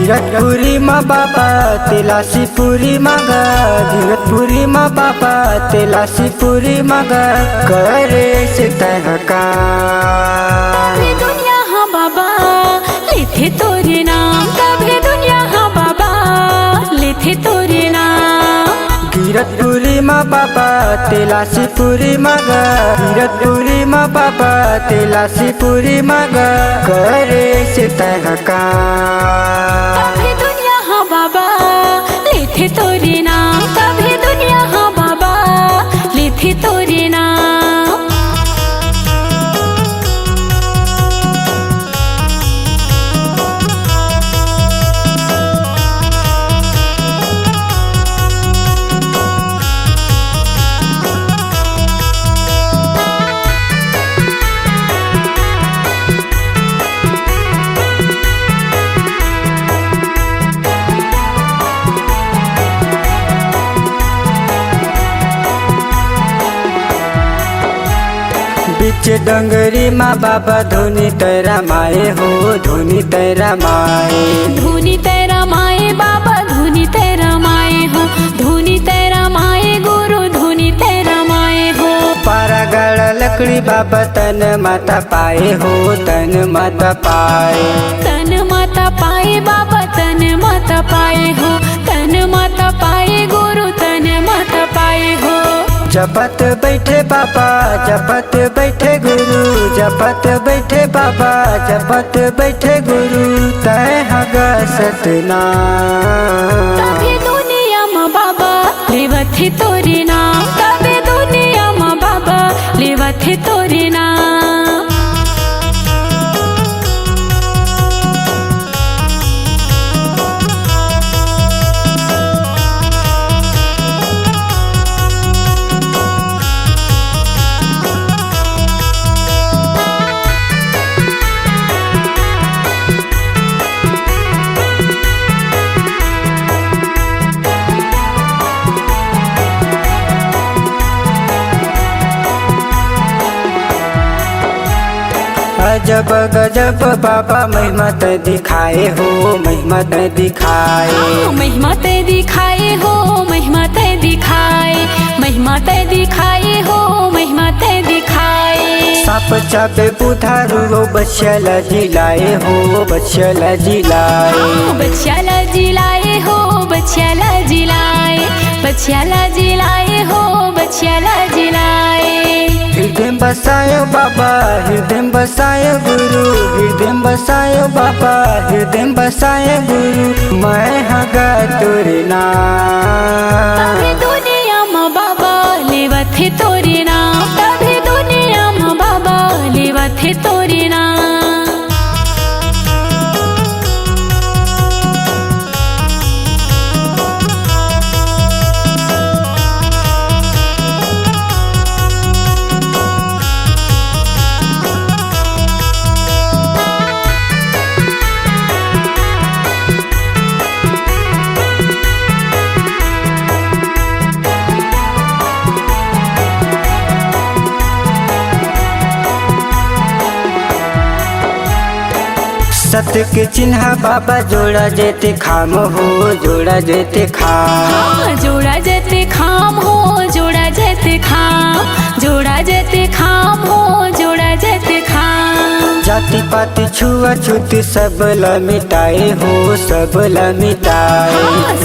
धीरजपुरी माँ बाबा तेलासीपुरी मागा, धीरजपुरी माँ बाबा तेलासीपुरी मागा, करे से तहका दुनिया हाँ बाबा लेथे तोरे नाम, कभी दुनिया हाँ बाबा लेथे तोरे नाम। धीरजपुरी माँ बाबा तेलासीपुरी मागा, धीरजपुरी माँ बाबा तेलासीपुरी मागा, करे से तहका कभी दुनिया हाँ बाबा लेथे तोरे नाम, कभी दुनिया हाँ बाबा लेथे तोरे नाम। बीच डंगरी माँ बाबा धोनी तेरा माए हो, धोनी तेरा माए, धोनी तेरा माए बाबा धोनी तेरा माए हो, धोनी तेरा माए गुरु धोनी तेरा माए हो। पारा गड़ा लकड़ी बाबा तन माता पाए हो, तन माता पाए, तन माता पाए बाबा तन माता पाए हो, तन माता पाए गुरु तन माता पाए हो। जपत बैठे बाबा जपत बैठे गुरु, जपत बैठे बाबा जपत बैठे गुरु, तय हगा सतनाम। कभी दुनिया माँ बाबा लेवथे तोरे नाम, कभी दुनिया माँ बाबा लेवथे तोरे नाम। अजब गजब बाबा महिमा ते दिखाए हो, महिमा ते दिखाए, महिमा ते दिखाए हो, महिमा ते दिखाए, महिमा ते दिखाए हो, महिमा ते दिखाए। साप चापे बुधारू हो बच्चला जिलाए हो, बच्चला जिलाए, बच्चला जिलाए हो, बच्चला जिलाए, बच्चला जिलाए हो, बच्चला जिलाए। हृदय बसायो बाबा हृदय बसायो गुरु, हृदय बसायो बाबा हृदय बसायो गुरु, मैं हगा तोरे नाम। कभी दुनिया माँ बाबा लेवथे तोरे नाम, कभी दुनिया माँ बाबा लेवथे तोरे नाम। सत्य के चिन्ह बाबा जोड़ा जेते खाम हो, जोड़ा जेते खाम, जोड़ा जेते खाम हो, जोड़ा जेते खाम, जोड़ा जेते खाम हो, जोड़ा जेते खाम। जाति पाति छुआ छूत सब ला मिटाए हो, सब ला मिटाए,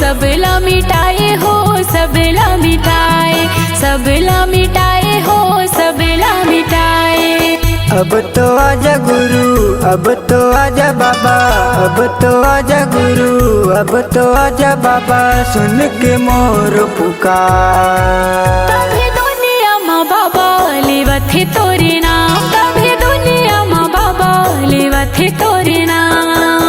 सब ला मिटाए हो, सब ला मिटाए, सब ला मिटाए हो, सब ला मिटाए। अब तो आजा गुरु, अब तो आजा बाबा, अब तो आजा गुरु, अब तो आजा बाबा, सुन के मोर पुकार। कभी दुनिया माँ बाबा लेवथे तोरे नाम, कभी दुनिया माँ बाबा लेवथे तोरे नाम।